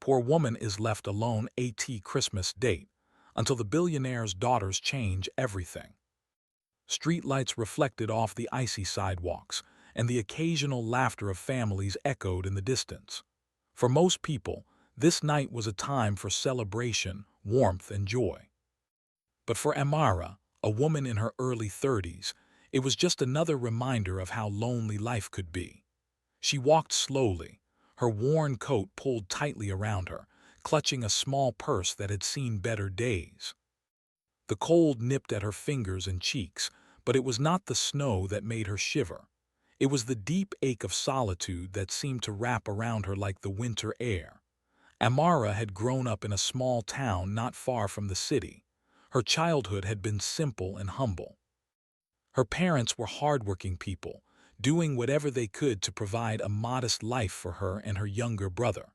poor woman is left alone at Christmas date until the billionaire's daughters change everything. Street lights reflected off the icy sidewalks, and the occasional laughter of families echoed in the distance. For most people, this night was a time for celebration, warmth, and joy. But for Amara, a woman in her early 30s, it was just another reminder of how lonely life could be. She walked slowly, her worn coat pulled tightly around her, clutching a small purse that had seen better days. The cold nipped at her fingers and cheeks, but it was not the snow that made her shiver. It was the deep ache of solitude that seemed to wrap around her like the winter air. Amara had grown up in a small town not far from the city. Her childhood had been simple and humble. Her parents were hardworking people, doing whatever they could to provide a modest life for her and her younger brother.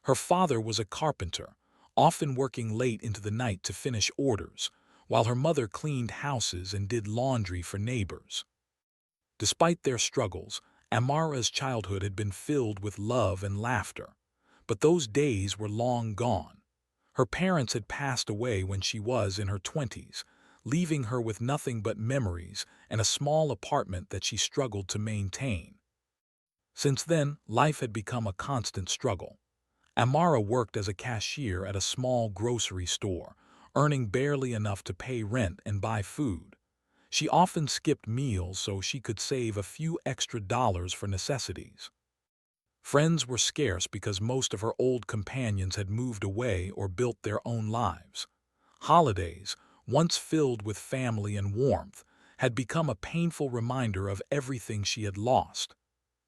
Her father was a carpenter, often working late into the night to finish orders, while her mother cleaned houses and did laundry for neighbors. Despite their struggles, Amara's childhood had been filled with love and laughter. But those days were long gone. Her parents had passed away when she was in her 20s, leaving her with nothing but memories and a small apartment that she struggled to maintain. Since then, life had become a constant struggle. Amara worked as a cashier at a small grocery store, earning barely enough to pay rent and buy food. She often skipped meals so she could save a few extra dollars for necessities. Friends were scarce because most of her old companions had moved away or built their own lives. Holidays, once filled with family and warmth, had become a painful reminder of everything she had lost.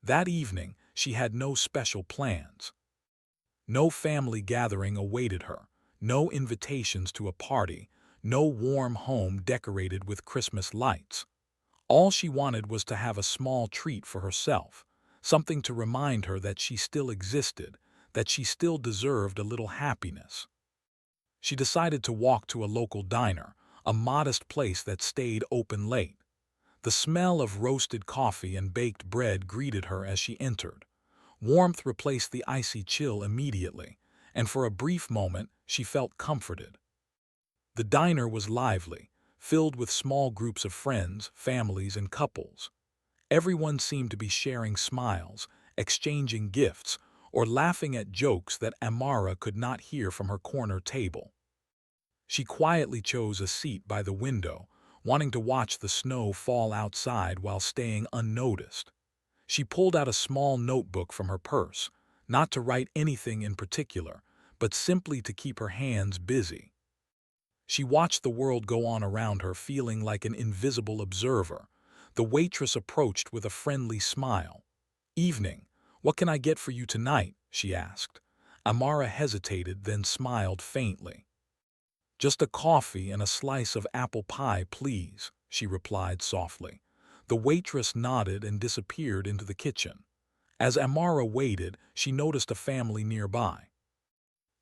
That evening, she had no special plans. No family gathering awaited her, no invitations to a party, no warm home decorated with Christmas lights. All she wanted was to have a small treat for herself, something to remind her that she still existed, that she still deserved a little happiness. She decided to walk to a local diner, a modest place that stayed open late. The smell of roasted coffee and baked bread greeted her as she entered. Warmth replaced the icy chill immediately, and for a brief moment she felt comforted. The diner was lively, filled with small groups of friends, families, and couples. Everyone seemed to be sharing smiles, exchanging gifts, or laughing at jokes that Amara could not hear from her corner table. She quietly chose a seat by the window, wanting to watch the snow fall outside while staying unnoticed. She pulled out a small notebook from her purse, not to write anything in particular, but simply to keep her hands busy. She watched the world go on around her, feeling like an invisible observer. The waitress approached with a friendly smile. "Evening, what can I get for you tonight?" she asked. Amara hesitated, then smiled faintly. "Just a coffee and a slice of apple pie, please," she replied softly. The waitress nodded and disappeared into the kitchen. As Amara waited, she noticed a family nearby.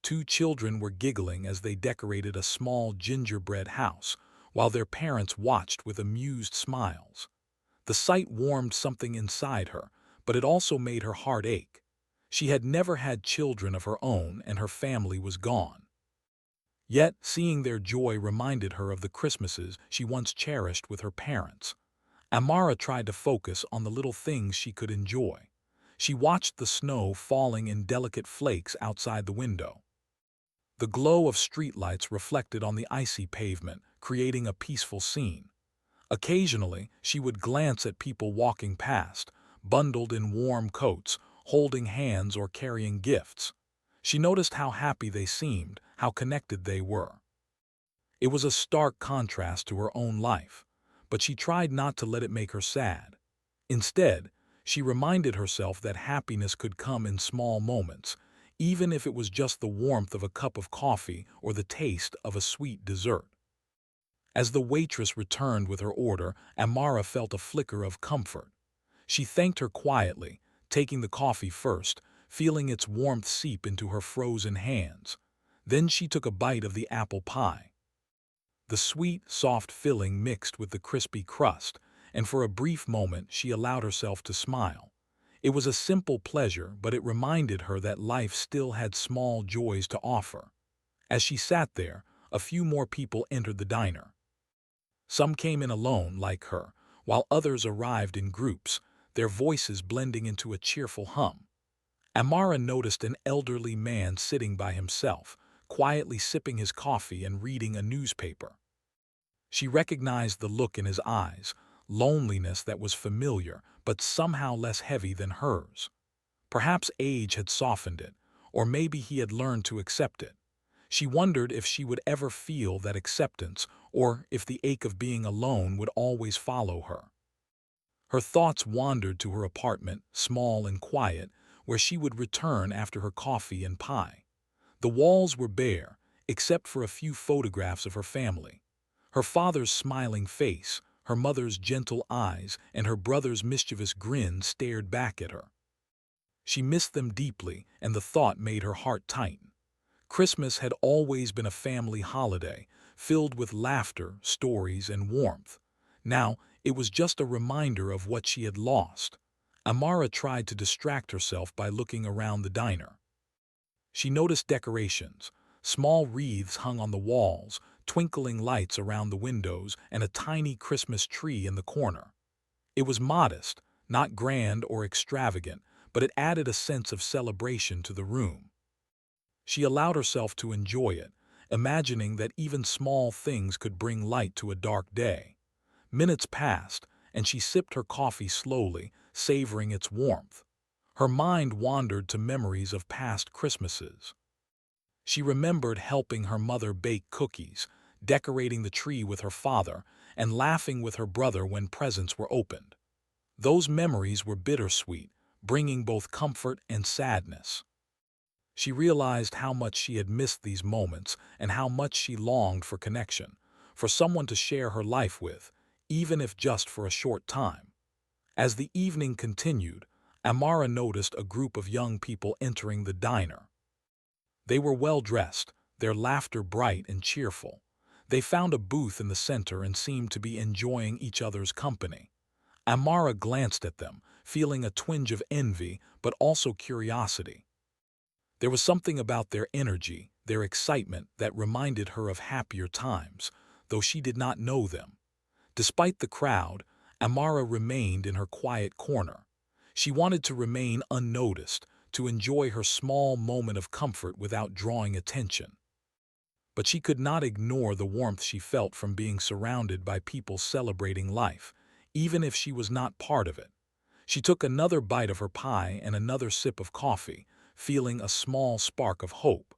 Two children were giggling as they decorated a small gingerbread house, while their parents watched with amused smiles. The sight warmed something inside her, but it also made her heart ache. She had never had children of her own, and her family was gone. Yet, seeing their joy reminded her of the Christmases she once cherished with her parents. Amara tried to focus on the little things she could enjoy. She watched the snow falling in delicate flakes outside the window. The glow of streetlights reflected on the icy pavement, creating a peaceful scene. Occasionally, she would glance at people walking past, bundled in warm coats, holding hands or carrying gifts. She noticed how happy they seemed, how connected they were. It was a stark contrast to her own life, but she tried not to let it make her sad. Instead, she reminded herself that happiness could come in small moments, even if it was just the warmth of a cup of coffee or the taste of a sweet dessert. As the waitress returned with her order, Amara felt a flicker of comfort. She thanked her quietly, taking the coffee first, feeling its warmth seep into her frozen hands. Then she took a bite of the apple pie. The sweet, soft filling mixed with the crispy crust, and for a brief moment she allowed herself to smile. It was a simple pleasure, but it reminded her that life still had small joys to offer. As she sat there, a few more people entered the diner. Some came in alone, like her, while others arrived in groups, their voices blending into a cheerful hum. Amara noticed an elderly man sitting by himself, quietly sipping his coffee and reading a newspaper. She recognized the look in his eyes, loneliness that was familiar but somehow less heavy than hers. Perhaps age had softened it, or maybe he had learned to accept it. She wondered if she would ever feel that acceptance, or if the ache of being alone would always follow her. Her thoughts wandered to her apartment, small and quiet, where she would return after her coffee and pie. The walls were bare, except for a few photographs of her family. Her father's smiling face, her mother's gentle eyes, and her brother's mischievous grin stared back at her. She missed them deeply, and the thought made her heart tighten. Christmas had always been a family holiday, filled with laughter, stories, and warmth. Now, it was just a reminder of what she had lost. Amara tried to distract herself by looking around the diner. She noticed decorations, small wreaths hung on the walls, twinkling lights around the windows, and a tiny Christmas tree in the corner. It was modest, not grand or extravagant, but it added a sense of celebration to the room. She allowed herself to enjoy it, imagining that even small things could bring light to a dark day. Minutes passed, and she sipped her coffee slowly, savoring its warmth. Her mind wandered to memories of past Christmases. She remembered helping her mother bake cookies, decorating the tree with her father, and laughing with her brother when presents were opened. Those memories were bittersweet, bringing both comfort and sadness. She realized how much she had missed these moments and how much she longed for connection, for someone to share her life with, even if just for a short time. As the evening continued, Amara noticed a group of young people entering the diner. They were well-dressed, their laughter bright and cheerful. They found a booth in the center and seemed to be enjoying each other's company. Amara glanced at them, feeling a twinge of envy but also curiosity. There was something about their energy, their excitement, that reminded her of happier times, though she did not know them. Despite the crowd, Amara remained in her quiet corner. She wanted to remain unnoticed, to enjoy her small moment of comfort without drawing attention. But she could not ignore the warmth she felt from being surrounded by people celebrating life, even if she was not part of it. She took another bite of her pie and another sip of coffee, feeling a small spark of hope.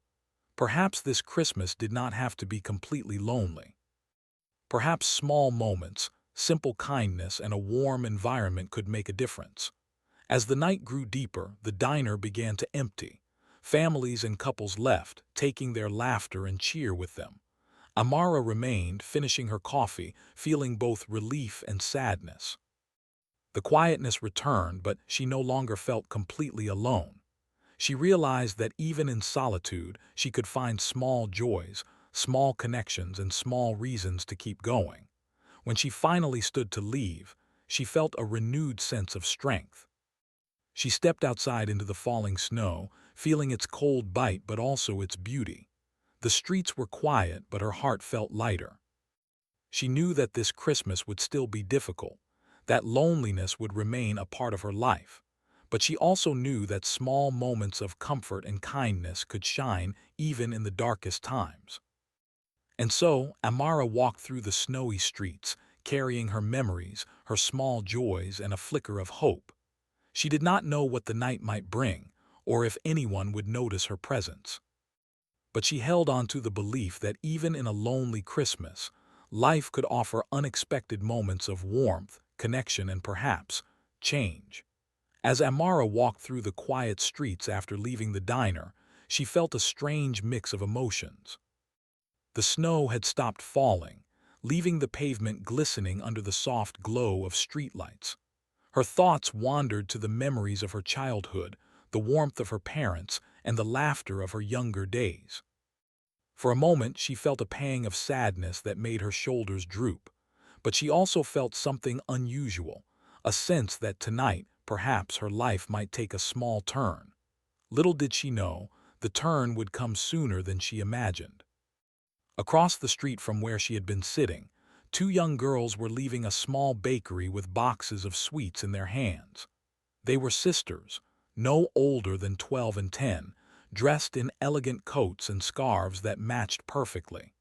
Perhaps this Christmas did not have to be completely lonely. Perhaps small moments, simple kindness, and a warm environment could make a difference. As the night grew deeper, the diner began to empty. Families and couples left, taking their laughter and cheer with them. Amara remained, finishing her coffee, feeling both relief and sadness. The quietness returned, but she no longer felt completely alone. She realized that even in solitude, she could find small joys, small connections, and small reasons to keep going. When she finally stood to leave, she felt a renewed sense of strength. She stepped outside into the falling snow, feeling its cold bite but also its beauty. The streets were quiet, but her heart felt lighter. She knew that this Christmas would still be difficult, that loneliness would remain a part of her life. But she also knew that small moments of comfort and kindness could shine even in the darkest times. And so, Amara walked through the snowy streets, carrying her memories, her small joys, and a flicker of hope. She did not know what the night might bring, or if anyone would notice her presence. But she held on to the belief that even in a lonely Christmas, life could offer unexpected moments of warmth, connection, and perhaps change. As Amara walked through the quiet streets after leaving the diner, she felt a strange mix of emotions. The snow had stopped falling, leaving the pavement glistening under the soft glow of streetlights. Her thoughts wandered to the memories of her childhood, the warmth of her parents, and the laughter of her younger days. For a moment, she felt a pang of sadness that made her shoulders droop. But she also felt something unusual, a sense that tonight, perhaps her life might take a small turn. Little did she know, the turn would come sooner than she imagined. Across the street from where she had been sitting, two young girls were leaving a small bakery with boxes of sweets in their hands. They were sisters, no older than 12 and 10, dressed in elegant coats and scarves that matched perfectly.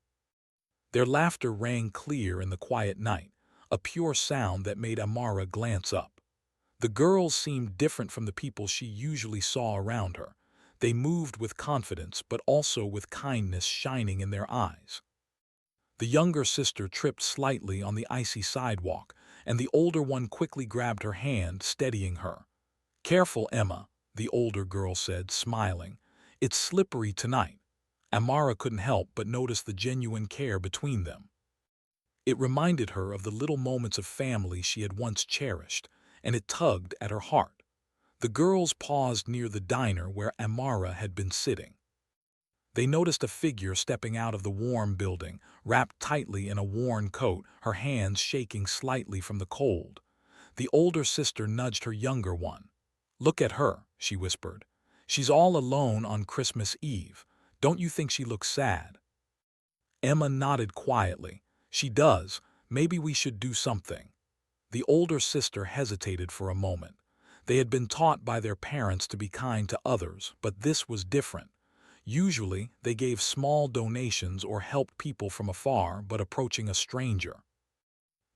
Their laughter rang clear in the quiet night, a pure sound that made Amara glance up. The girls seemed different from the people she usually saw around her. They moved with confidence, but also with kindness shining in their eyes. The younger sister tripped slightly on the icy sidewalk, and the older one quickly grabbed her hand, steadying her. "Careful, Emma," the older girl said, smiling. "It's slippery tonight." Amara couldn't help but notice the genuine care between them. It reminded her of the little moments of family she had once cherished, and it tugged at her heart. The girls paused near the diner where Amara had been sitting. They noticed a figure stepping out of the warm building, wrapped tightly in a worn coat, her hands shaking slightly from the cold. The older sister nudged her younger one. "Look at her," she whispered. "She's all alone on Christmas Eve. Don't you think she looks sad?" Emma nodded quietly. "She does. Maybe we should do something." The older sister hesitated for a moment. They had been taught by their parents to be kind to others, but this was different. Usually, they gave small donations or helped people from afar, but approaching a stranger,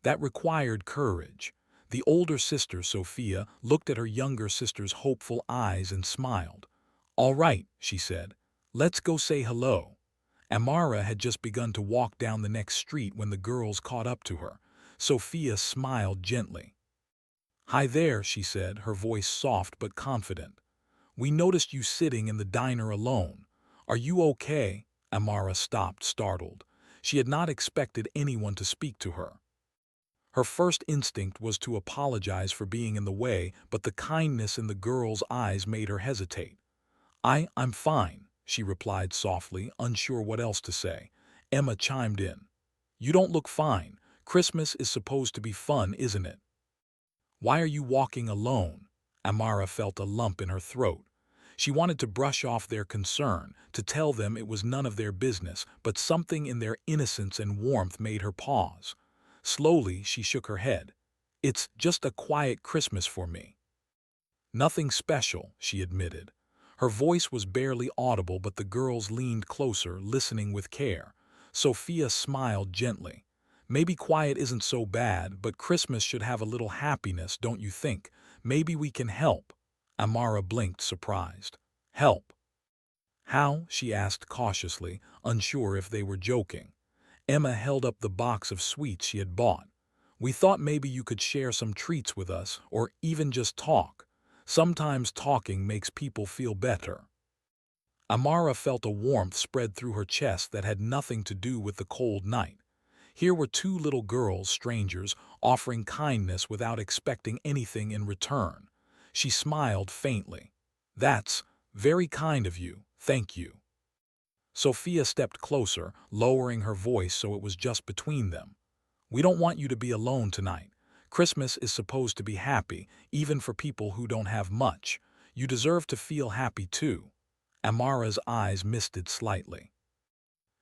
that required courage. The older sister, Sophia, looked at her younger sister's hopeful eyes and smiled. "All right," she said. "Let's go say hello." Amara had just begun to walk down the next street when the girls caught up to her. Sophia smiled gently. "Hi there," she said, her voice soft but confident. "We noticed you sitting in the diner alone. Are you okay?" Amara stopped, startled. She had not expected anyone to speak to her. Her first instinct was to apologize for being in the way, but the kindness in the girl's eyes made her hesitate. I'm fine," she replied softly, unsure what else to say. Emma chimed in. "You don't look fine. Christmas is supposed to be fun, isn't it?" "Why are you walking alone?" Amara felt a lump in her throat. She wanted to brush off their concern, to tell them it was none of their business, but something in their innocence and warmth made her pause. Slowly, she shook her head. "It's just a quiet Christmas for me." "Nothing special," she admitted. Her voice was barely audible, but the girls leaned closer, listening with care. Sophia smiled gently. "Maybe quiet isn't so bad, but Christmas should have a little happiness, don't you think? Maybe we can help." Amara blinked, surprised. "Help? How?" she asked cautiously, unsure if they were joking. Emma held up the box of sweets she had bought. "We thought maybe you could share some treats with us, or even just talk. Sometimes talking makes people feel better." Amara felt a warmth spread through her chest that had nothing to do with the cold night. Here were two little girls, strangers, offering kindness without expecting anything in return. She smiled faintly. "That's very kind of you, thank you." Sophia stepped closer, lowering her voice so it was just between them. "We don't want you to be alone tonight. Christmas is supposed to be happy, even for people who don't have much. You deserve to feel happy too." Amara's eyes misted slightly.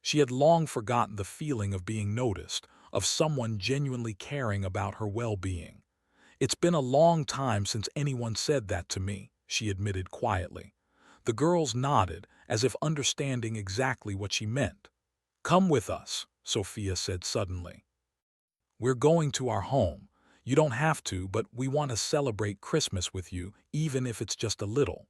She had long forgotten the feeling of being noticed, of someone genuinely caring about her well-being. "It's been a long time since anyone said that to me," she admitted quietly. The girls nodded, as if understanding exactly what she meant. "Come with us," Sophia said suddenly. "We're going to our home. You don't have to, but we want to celebrate Christmas with you, even if it's just a little."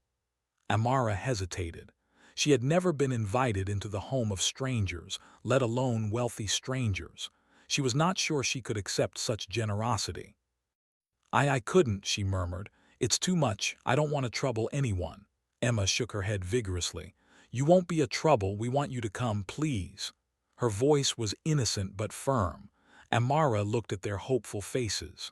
Amara hesitated. She had never been invited into the home of strangers, let alone wealthy strangers. She was not sure she could accept such generosity. I couldn't," she murmured. "It's too much. I don't want to trouble anyone." Emma shook her head vigorously. "You won't be a trouble. We want you to come, please." Her voice was innocent but firm. Amara looked at their hopeful faces.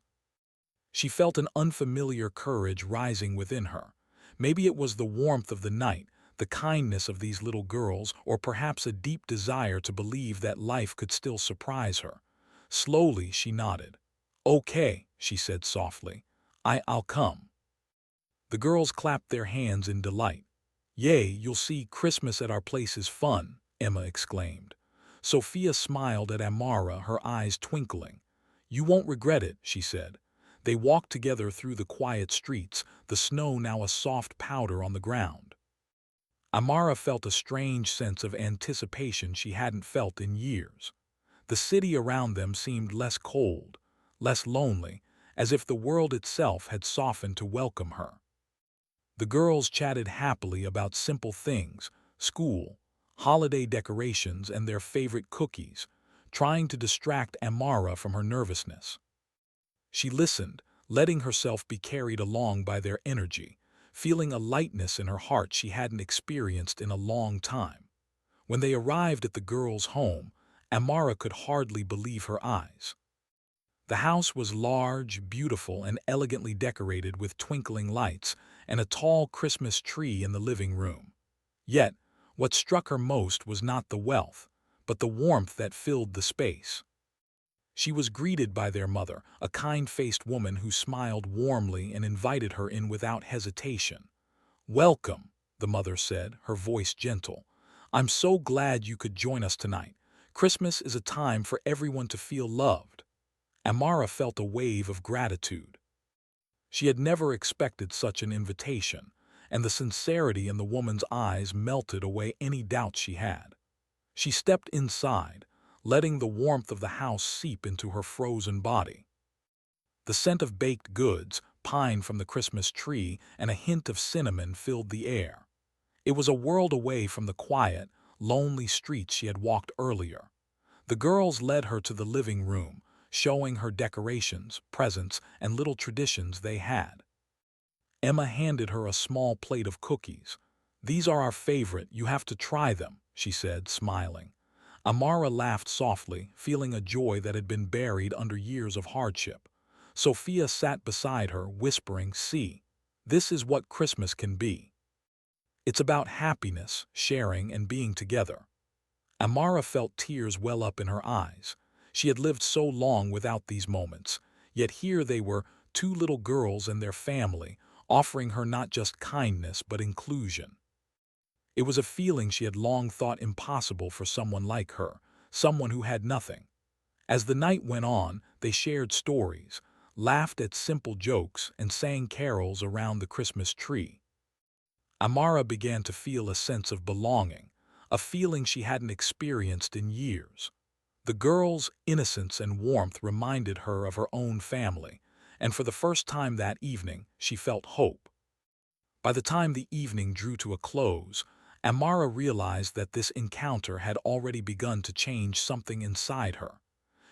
She felt an unfamiliar courage rising within her. Maybe it was the warmth of the night, the kindness of these little girls, or perhaps a deep desire to believe that life could still surprise her. Slowly, she nodded. "Okay," she said softly. I'll come." The girls clapped their hands in delight. "Yay, you'll see, Christmas at our place is fun," Emma exclaimed. Sophia smiled at Amara, her eyes twinkling. "You won't regret it," she said. They walked together through the quiet streets, the snow now a soft powder on the ground. Amara felt a strange sense of anticipation she hadn't felt in years. The city around them seemed less cold, less lonely, as if the world itself had softened to welcome her. The girls chatted happily about simple things, school, holiday decorations, and their favorite cookies, trying to distract Amara from her nervousness. She listened, letting herself be carried along by their energy, feeling a lightness in her heart she hadn't experienced in a long time. When they arrived at the girls' home, Amara could hardly believe her eyes. The house was large, beautiful, and elegantly decorated with twinkling lights and a tall Christmas tree in the living room. Yet, what struck her most was not the wealth, but the warmth that filled the space. She was greeted by their mother, a kind-faced woman who smiled warmly and invited her in without hesitation. "Welcome," the mother said, her voice gentle. "I'm so glad you could join us tonight. Christmas is a time for everyone to feel loved." Amara felt a wave of gratitude. She had never expected such an invitation, and the sincerity in the woman's eyes melted away any doubts she had. She stepped inside, letting the warmth of the house seep into her frozen body. The scent of baked goods, pine from the Christmas tree, and a hint of cinnamon filled the air. It was a world away from the quiet, lonely streets she had walked earlier. The girls led her to the living room, showing her decorations, presents, and little traditions they had. Emma handed her a small plate of cookies. "These are our favorite, you have to try them," she said, smiling. Amara laughed softly, feeling a joy that had been buried under years of hardship. Sophia sat beside her, whispering, "See, this is what Christmas can be. It's about happiness, sharing, and being together." Amara felt tears well up in her eyes. She had lived so long without these moments, yet here they were, two little girls and their family, offering her not just kindness but inclusion. It was a feeling she had long thought impossible for someone like her, someone who had nothing. As the night went on, they shared stories, laughed at simple jokes, and sang carols around the Christmas tree. Amara began to feel a sense of belonging, a feeling she hadn't experienced in years. The girls' innocence and warmth reminded her of her own family, and for the first time that evening, she felt hope. By the time the evening drew to a close, Amara realized that this encounter had already begun to change something inside her.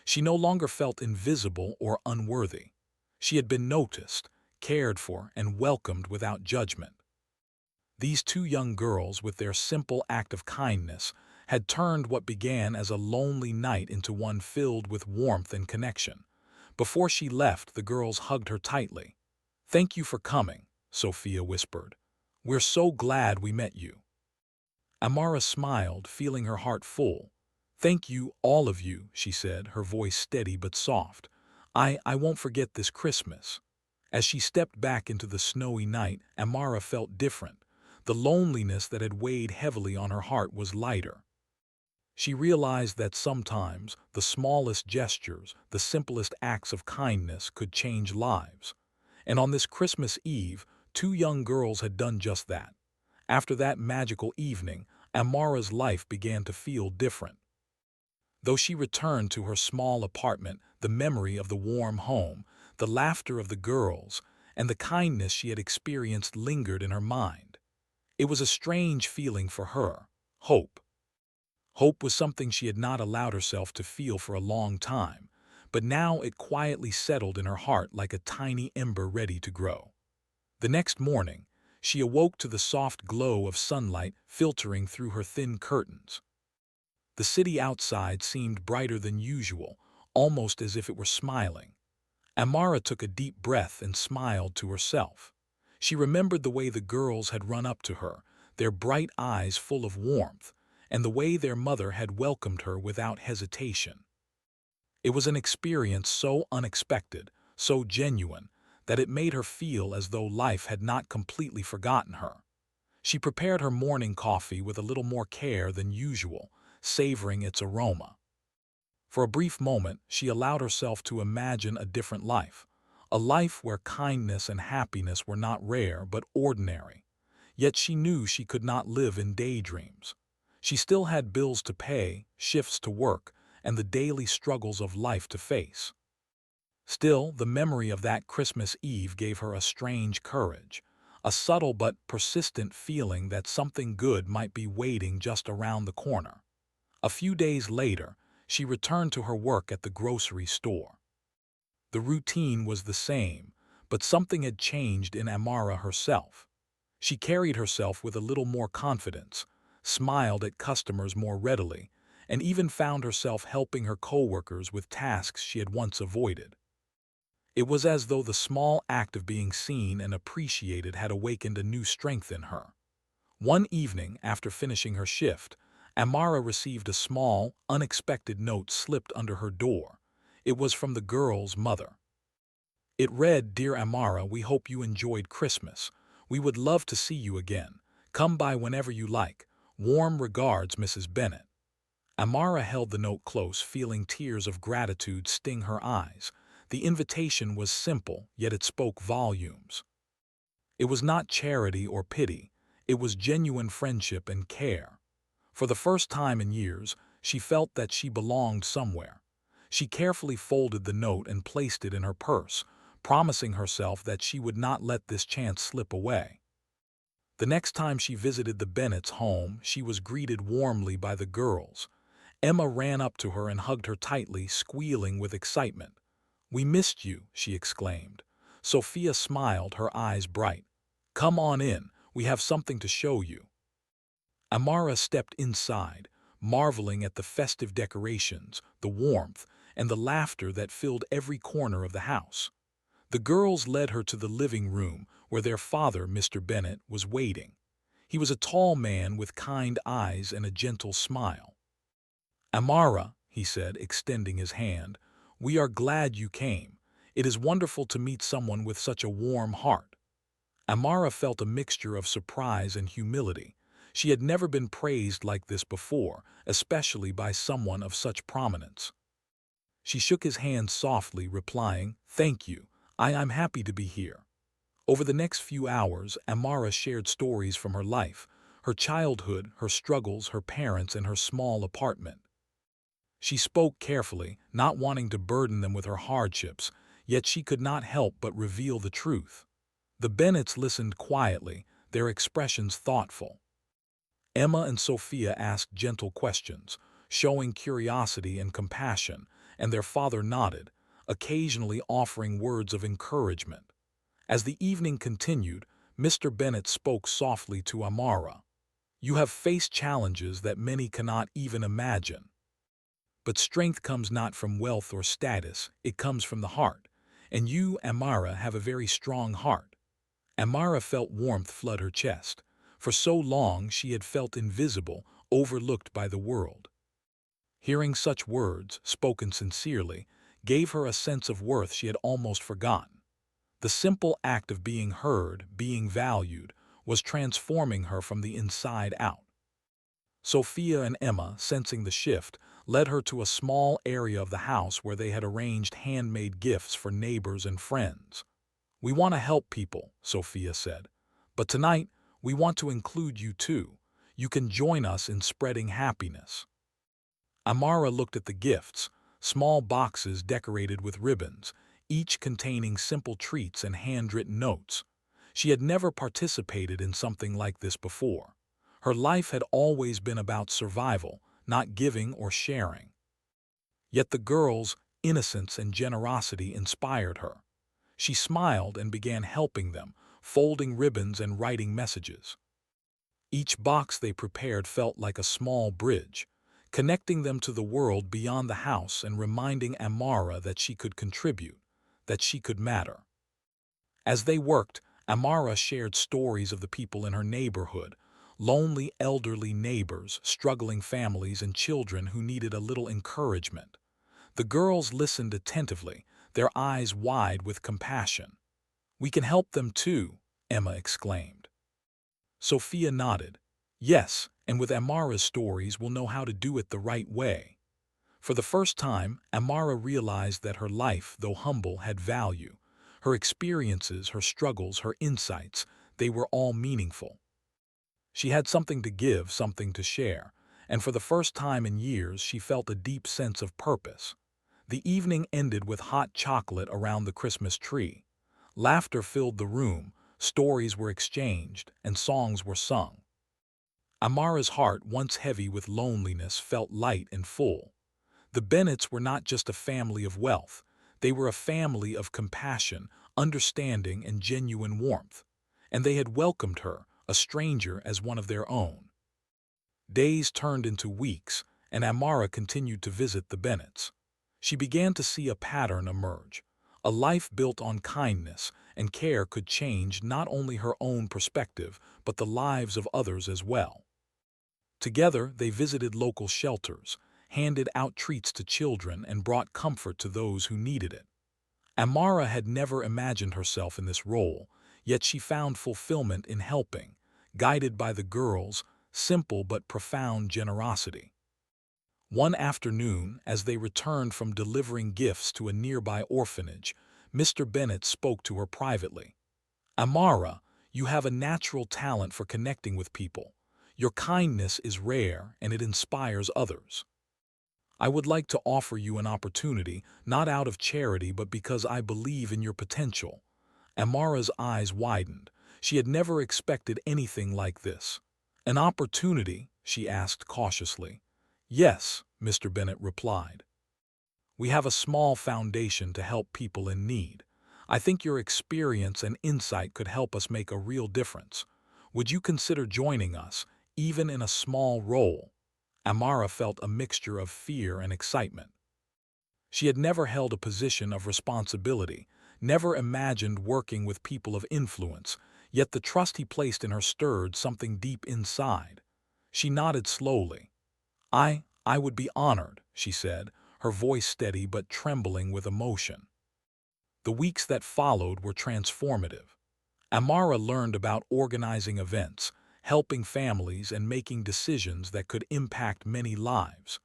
She no longer felt invisible or unworthy. She had been noticed, cared for, and welcomed without judgment. These two young girls, with their simple act of kindness, had turned what began as a lonely night into one filled with warmth and connection. Before she left, the girls hugged her tightly. "Thank you for coming," Sophia whispered. "We're so glad we met you." Amara smiled, feeling her heart full. "Thank you, all of you," she said, her voice steady but soft. I won't forget this Christmas." As she stepped back into the snowy night, Amara felt different. The loneliness that had weighed heavily on her heart was lighter. She realized that sometimes the smallest gestures, the simplest acts of kindness could change lives. And on this Christmas Eve, two young girls had done just that. After that magical evening, Amara's life began to feel different. Though she returned to her small apartment, the memory of the warm home, the laughter of the girls, and the kindness she had experienced lingered in her mind. It was a strange feeling for her, hope. Hope was something she had not allowed herself to feel for a long time, but now it quietly settled in her heart like a tiny ember ready to grow. The next morning, she awoke to the soft glow of sunlight filtering through her thin curtains. The city outside seemed brighter than usual, almost as if it were smiling. Amara took a deep breath and smiled to herself. She remembered the way the girls had run up to her, their bright eyes full of warmth, and the way their mother had welcomed her without hesitation. It was an experience so unexpected, so genuine, that it made her feel as though life had not completely forgotten her. She prepared her morning coffee with a little more care than usual, savoring its aroma. For a brief moment, she allowed herself to imagine a different life, a life where kindness and happiness were not rare but ordinary. Yet she knew she could not live in daydreams. She still had bills to pay, shifts to work, and the daily struggles of life to face. Still, the memory of that Christmas Eve gave her a strange courage, a subtle but persistent feeling that something good might be waiting just around the corner. A few days later, she returned to her work at the grocery store. The routine was the same, but something had changed in Amara herself. She carried herself with a little more confidence, smiled at customers more readily, and even found herself helping her coworkers with tasks she had once avoided. It was as though the small act of being seen and appreciated had awakened a new strength in her. One evening, after finishing her shift, Amara received a small, unexpected note slipped under her door. It was from the girl's mother. It read, "Dear Amara, we hope you enjoyed Christmas. We would love to see you again. Come by whenever you like. Warm regards, Mrs. Bennet." Amara held the note close, feeling tears of gratitude sting her eyes. The invitation was simple, yet it spoke volumes. It was not charity or pity. It was genuine friendship and care. For the first time in years, she felt that she belonged somewhere. She carefully folded the note and placed it in her purse, promising herself that she would not let this chance slip away. The next time she visited the Bennets' home, she was greeted warmly by the girls. Emma ran up to her and hugged her tightly, squealing with excitement. "We missed you," she exclaimed. Sophia smiled, her eyes bright. "Come on in, we have something to show you." Amara stepped inside, marveling at the festive decorations, the warmth, and the laughter that filled every corner of the house. The girls led her to the living room, where their father, Mr. Bennet, was waiting. He was a tall man with kind eyes and a gentle smile. "Amara," he said, extending his hand, "we are glad you came. It is wonderful to meet someone with such a warm heart." Amara felt a mixture of surprise and humility. She had never been praised like this before, especially by someone of such prominence. She shook his hand softly, replying, "Thank you. I'm happy to be here." Over the next few hours, Amara shared stories from her life, her childhood, her struggles, her parents, and her small apartment. She spoke carefully, not wanting to burden them with her hardships, yet she could not help but reveal the truth. The Bennets listened quietly, their expressions thoughtful. Emma and Sophia asked gentle questions, showing curiosity and compassion, and their father nodded, occasionally offering words of encouragement. As the evening continued, Mr. Bennet spoke softly to Amara. "You have faced challenges that many cannot even imagine. But strength comes not from wealth or status, it comes from the heart. And you, Amara, have a very strong heart." Amara felt warmth flood her chest. For so long she had felt invisible, overlooked by the world. Hearing such words, spoken sincerely, gave her a sense of worth she had almost forgotten. The simple act of being heard, being valued, was transforming her from the inside out. Sophia and Emma, sensing the shift, led her to a small area of the house where they had arranged handmade gifts for neighbors and friends. "We want to help people," Sophia said. "But tonight, we want to include you too. You can join us in spreading happiness." Amara looked at the gifts, small boxes decorated with ribbons, each containing simple treats and handwritten notes. She had never participated in something like this before. Her life had always been about survival, not giving or sharing. Yet the girls' innocence and generosity inspired her. She smiled and began helping them, folding ribbons and writing messages. Each box they prepared felt like a small bridge, connecting them to the world beyond the house and reminding Amara that she could contribute, that she could matter. As they worked, Amara shared stories of the people in her neighborhood, lonely elderly neighbors, struggling families, and children who needed a little encouragement. The girls listened attentively, their eyes wide with compassion. "We can help them too," Emma exclaimed. Sophia nodded. "Yes, and with Amara's stories we'll know how to do it the right way." For the first time, Amara realized that her life, though humble, had value. Her experiences, her struggles, her insights, they were all meaningful. She had something to give, something to share, and for the first time in years she felt a deep sense of purpose. The evening ended with hot chocolate around the Christmas tree. Laughter filled the room, stories were exchanged, and songs were sung. Amara's heart, once heavy with loneliness, felt light and full. The Bennets were not just a family of wealth, they were a family of compassion, understanding, and genuine warmth. And they had welcomed her, a stranger, as one of their own. Days turned into weeks, and Amara continued to visit the Bennets. She began to see a pattern emerge. A life built on kindness and care could change not only her own perspective, but the lives of others as well. Together, they visited local shelters, handed out treats to children, and brought comfort to those who needed it. Amara had never imagined herself in this role, yet she found fulfillment in helping, guided by the girls' simple but profound generosity. One afternoon, as they returned from delivering gifts to a nearby orphanage, Mr. Bennet spoke to her privately. "Amara, you have a natural talent for connecting with people. Your kindness is rare and it inspires others. I would like to offer you an opportunity, not out of charity but because I believe in your potential." Amara's eyes widened. She had never expected anything like this. "An opportunity?" she asked cautiously. "Yes," Mr. Bennet replied. "We have a small foundation to help people in need. I think your experience and insight could help us make a real difference. Would you consider joining us, even in a small role?" Amara felt a mixture of fear and excitement. She had never held a position of responsibility, never imagined working with people of influence, yet the trust he placed in her stirred something deep inside. She nodded slowly. I would be honored," she said, her voice steady but trembling with emotion. The weeks that followed were transformative. Amara learned about organizing events, helping families, and making decisions that could impact many lives.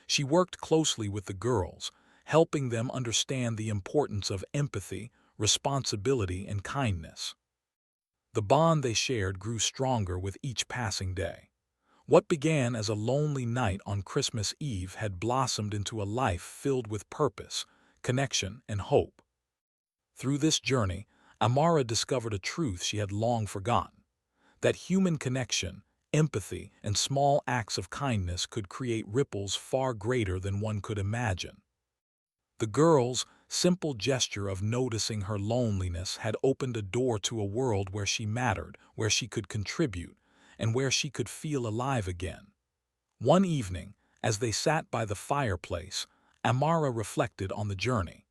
She worked closely with the girls, helping them understand the importance of empathy, responsibility, and kindness. The bond they shared grew stronger with each passing day. What began as a lonely night on Christmas Eve had blossomed into a life filled with purpose, connection, and hope. Through this journey, Amara discovered a truth she had long forgotten: that human connection, empathy, and small acts of kindness could create ripples far greater than one could imagine. The girl's simple gesture of noticing her loneliness had opened a door to a world where she mattered, where she could contribute, and where she could feel alive again. One evening, as they sat by the fireplace, Amara reflected on the journey.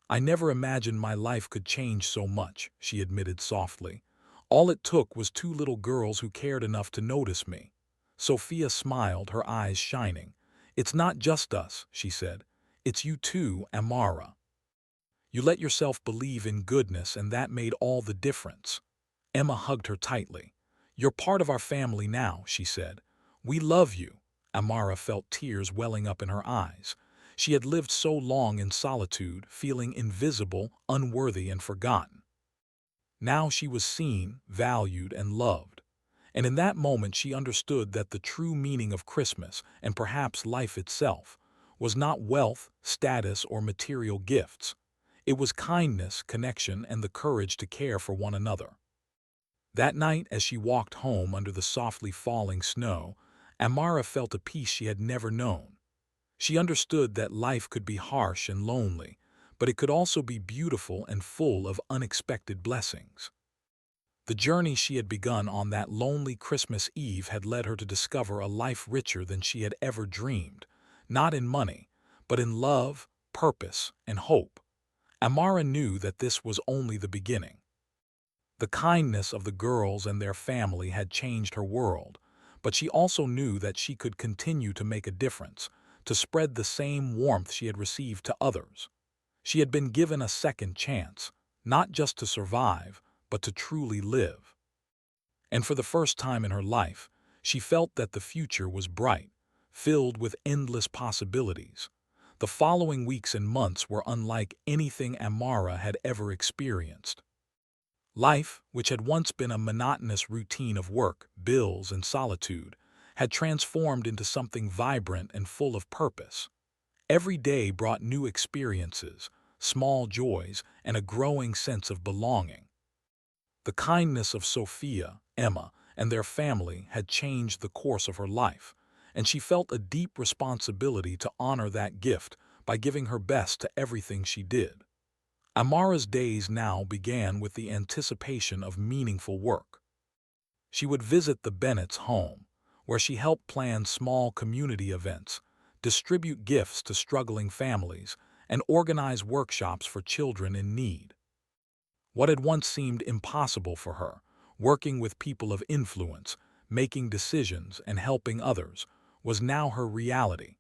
"I never imagined my life could change so much," she admitted softly. "All it took was two little girls who cared enough to notice me." Sophia smiled, her eyes shining. "It's not just us," she said. "It's you too, Amara. You let yourself believe in goodness, and that made all the difference." Emma hugged her tightly. "You're part of our family now," she said. "We love you." Amara felt tears welling up in her eyes. She had lived so long in solitude, feeling invisible, unworthy, and forgotten. Now she was seen, valued, and loved. And in that moment she understood that the true meaning of Christmas, and perhaps life itself, was not wealth, status, or material gifts. It was kindness, connection, and the courage to care for one another. That night, as she walked home under the softly falling snow, Amara felt a peace she had never known. She understood that life could be harsh and lonely, but it could also be beautiful and full of unexpected blessings. The journey she had begun on that lonely Christmas Eve had led her to discover a life richer than she had ever dreamed, not in money, but in love, purpose, and hope. Amara knew that this was only the beginning. The kindness of the girls and their family had changed her world, but she also knew that she could continue to make a difference, to spread the same warmth she had received to others. She had been given a second chance, not just to survive, but to truly live. And for the first time in her life, she felt that the future was bright, filled with endless possibilities. The following weeks and months were unlike anything Amara had ever experienced. Life, which had once been a monotonous routine of work, bills, and solitude, had transformed into something vibrant and full of purpose. Every day brought new experiences, small joys, and a growing sense of belonging. The kindness of Sophia, Emma, and their family had changed the course of her life, and she felt a deep responsibility to honor that gift by giving her best to everything she did. Amara's days now began with the anticipation of meaningful work. She would visit the Bennett's home, where she helped plan small community events, distribute gifts to struggling families, and organize workshops for children in need. What had once seemed impossible for her, working with people of influence, making decisions, and helping others, was now her reality.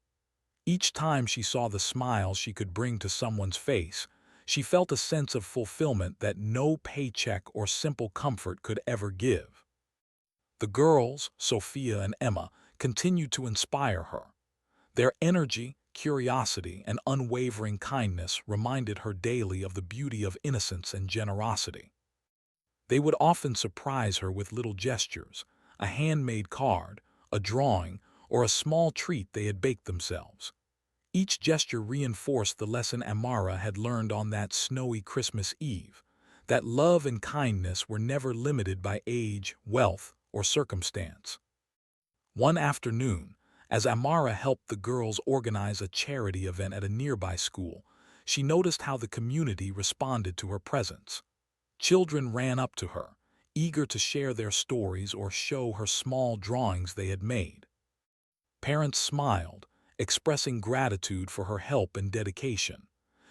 Each time she saw the smile she could bring to someone's face, she felt a sense of fulfillment that no paycheck or simple comfort could ever give. The girls, Sophia and Emma, continued to inspire her. Their energy, curiosity, and unwavering kindness reminded her daily of the beauty of innocence and generosity. They would often surprise her with little gestures, a handmade card, a drawing, or a small treat they had baked themselves. Each gesture reinforced the lesson Amara had learned on that snowy Christmas Eve, that love and kindness were never limited by age, wealth, or circumstance. One afternoon, as Amara helped the girls organize a charity event at a nearby school, she noticed how the community responded to her presence. Children ran up to her, eager to share their stories or show her small drawings they had made. Parents smiled, expressing gratitude for her help and dedication.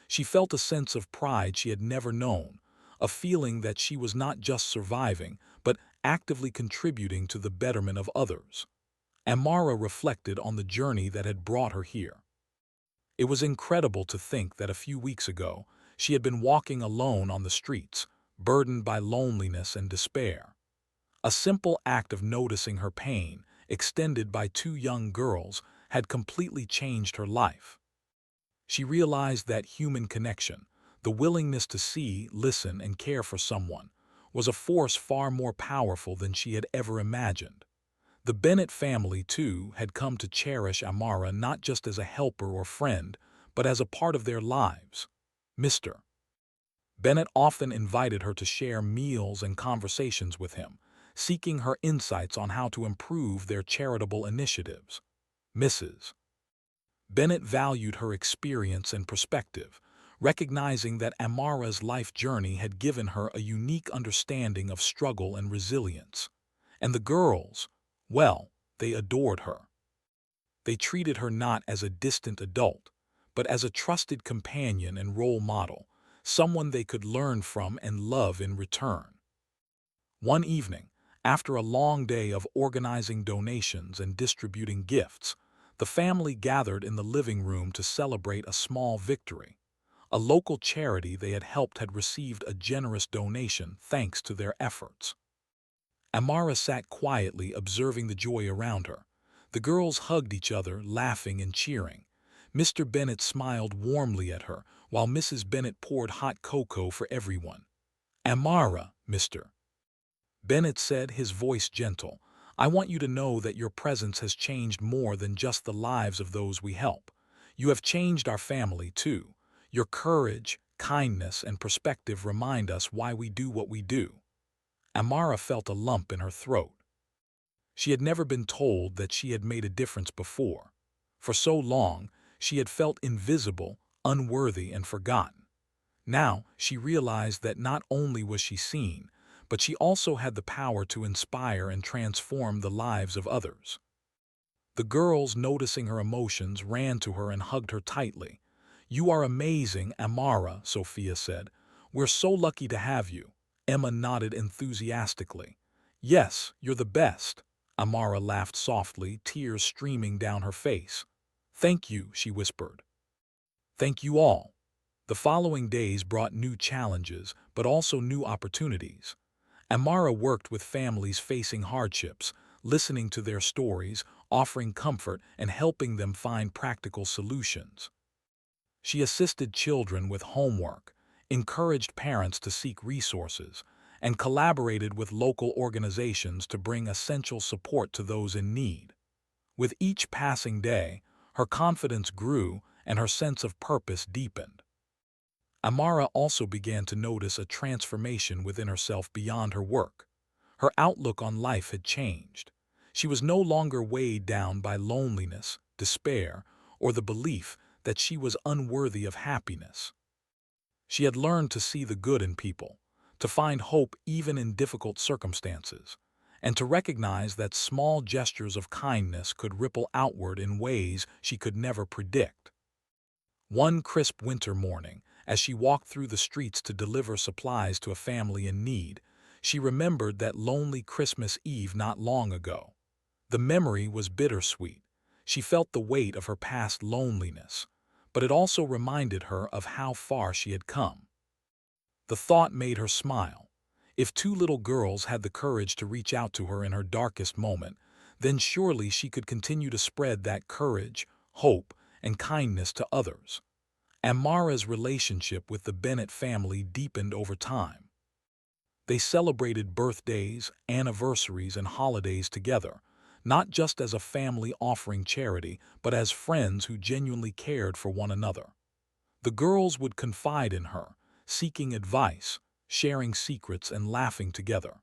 She felt a sense of pride she had never known, a feeling that she was not just surviving, but actively contributing to the betterment of others. Amara reflected on the journey that had brought her here. It was incredible to think that a few weeks ago, she had been walking alone on the streets, burdened by loneliness and despair. A simple act of noticing her pain, extended by two young girls, had completely changed her life. She realized that human connection, the willingness to see, listen, and care for someone, was a force far more powerful than she had ever imagined. The Bennett family, too, had come to cherish Amara not just as a helper or friend, but as a part of their lives. Mr. Bennett often invited her to share meals and conversations with him, seeking her insights on how to improve their charitable initiatives. Mrs. Bennett valued her experience and perspective, recognizing that Amara's life journey had given her a unique understanding of struggle and resilience. And the girls, well, they adored her. They treated her not as a distant adult, but as a trusted companion and role model, someone they could learn from and love in return. One evening, after a long day of organizing donations and distributing gifts, the family gathered in the living room to celebrate a small victory. A local charity they had helped had received a generous donation thanks to their efforts. Amara sat quietly observing the joy around her. The girls hugged each other, laughing and cheering. Mr. Bennett smiled warmly at her, while Mrs. Bennett poured hot cocoa for everyone. "Amara," Mr. Bennett said, his voice gentle, "I want you to know that your presence has changed more than just the lives of those we help. You have changed our family, too. Your courage, kindness, and perspective remind us why we do what we do." Amara felt a lump in her throat. She had never been told that she had made a difference before. For so long, she had felt invisible, unworthy, and forgotten. Now, she realized that not only was she seen, but she also had the power to inspire and transform the lives of others. The girls, noticing her emotions, ran to her and hugged her tightly. "You are amazing, Amara," Sophia said. "We're so lucky to have you." Emma nodded enthusiastically. "Yes, you're the best." Amara laughed softly, tears streaming down her face. "Thank you," she whispered. "Thank you all." The following days brought new challenges, but also new opportunities. Amara worked with families facing hardships, listening to their stories, offering comfort, and helping them find practical solutions. She assisted children with homework, encouraged parents to seek resources, and collaborated with local organizations to bring essential support to those in need. With each passing day, her confidence grew and her sense of purpose deepened. Amara also began to notice a transformation within herself beyond her work. Her outlook on life had changed. She was no longer weighed down by loneliness, despair, or the belief that she was unworthy of happiness. She had learned to see the good in people, to find hope even in difficult circumstances, and to recognize that small gestures of kindness could ripple outward in ways she could never predict. One crisp winter morning, as she walked through the streets to deliver supplies to a family in need, she remembered that lonely Christmas Eve not long ago. The memory was bittersweet. She felt the weight of her past loneliness, but it also reminded her of how far she had come. The thought made her smile. If two little girls had the courage to reach out to her in her darkest moment, then surely she could continue to spread that courage, hope, and kindness to others. Amara's relationship with the Bennett family deepened over time. They celebrated birthdays, anniversaries, and holidays together, not just as a family offering charity, but as friends who genuinely cared for one another. The girls would confide in her, seeking advice, sharing secrets, and laughing together.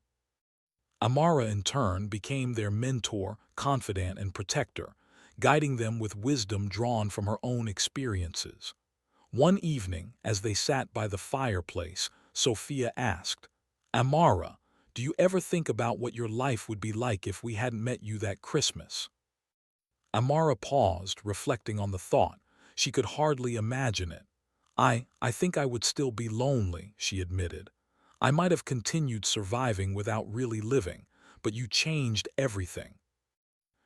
Amara, in turn, became their mentor, confidant, and protector, guiding them with wisdom drawn from her own experiences. One evening, as they sat by the fireplace, Sophia asked, "Amara, do you ever think about what your life would be like if we hadn't met you that Christmas?" Amara paused, reflecting on the thought. She could hardly imagine it. I think I would still be lonely," she admitted. "I might have continued surviving without really living, but you changed everything.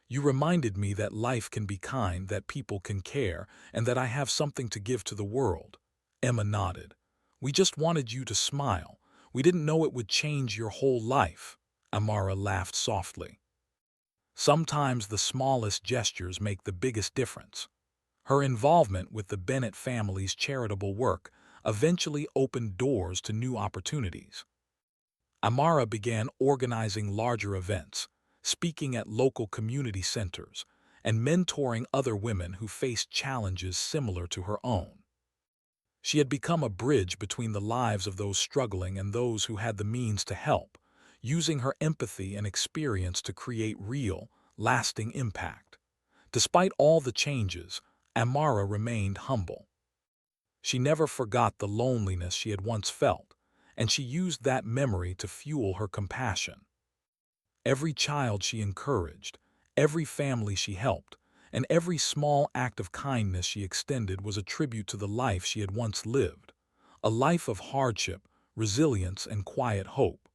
You reminded me that life can be kind, that people can care, and that I have something to give to the world." Emma nodded. "We just wanted you to smile. We didn't know it would change your whole life." Amara laughed softly. Sometimes the smallest gestures make the biggest difference. Her involvement with the Bennett family's charitable work eventually opened doors to new opportunities. Amara began organizing larger events, speaking at local community centers, and mentoring other women who faced challenges similar to her own. She had become a bridge between the lives of those struggling and those who had the means to help, using her empathy and experience to create real, lasting impact. Despite all the changes, Amara remained humble. She never forgot the loneliness she had once felt, and she used that memory to fuel her compassion. Every child she encouraged, every family she helped, and every small act of kindness she extended was a tribute to the life she had once lived, a life of hardship, resilience, and quiet hope.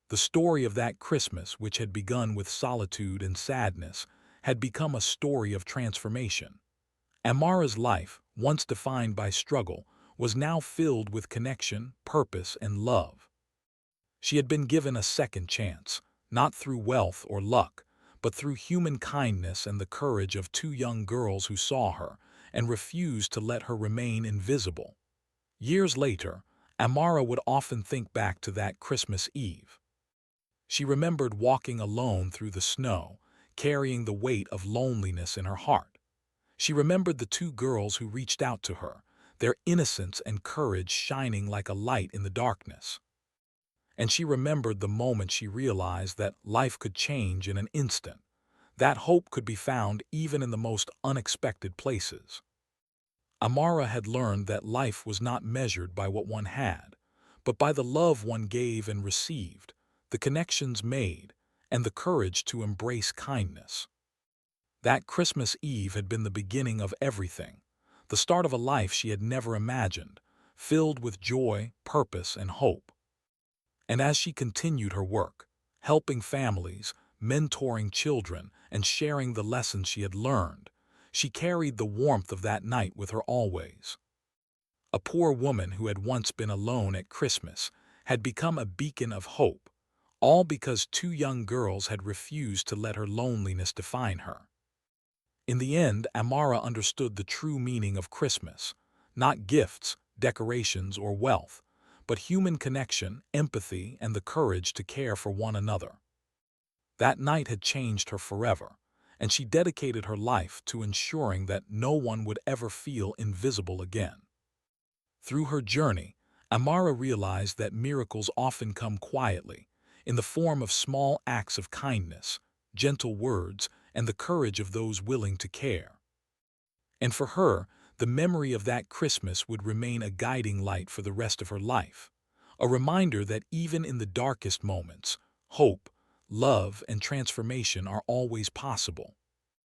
The story of that Christmas, which had begun with solitude and sadness, had become a story of transformation. Amara's life, once defined by struggle, was now filled with connection, purpose, and love. She had been given a second chance, not through wealth or luck, but through human kindness and the courage of two young girls who saw her and refused to let her remain invisible. Years later, Amara would often think back to that Christmas Eve. She remembered walking alone through the snow, carrying the weight of loneliness in her heart. She remembered the two girls who reached out to her, their innocence and courage shining like a light in the darkness. And she remembered the moment she realized that life could change in an instant, that hope could be found even in the most unexpected places. Amara had learned that life was not measured by what one had, but by the love one gave and received, the connections made, and the courage to embrace kindness. That Christmas Eve had been the beginning of everything, the start of a life she had never imagined, filled with joy, purpose, and hope. And as she continued her work, helping families, mentoring children, and sharing the lessons she had learned, she carried the warmth of that night with her always. A poor woman who had once been alone at Christmas had become a beacon of hope, all because two young girls had refused to let her loneliness define her. In the end, Amara understood the true meaning of Christmas, not gifts, decorations, or wealth, but human connection, empathy, and the courage to care for one another. That night had changed her forever, and she dedicated her life to ensuring that no one would ever feel invisible again. Through her journey, Amara realized that miracles often come quietly, in the form of small acts of kindness, gentle words, and the courage of those willing to care. And for her, the memory of that Christmas would remain a guiding light for the rest of her life, a reminder that even in the darkest moments, hope, love, and transformation are always possible.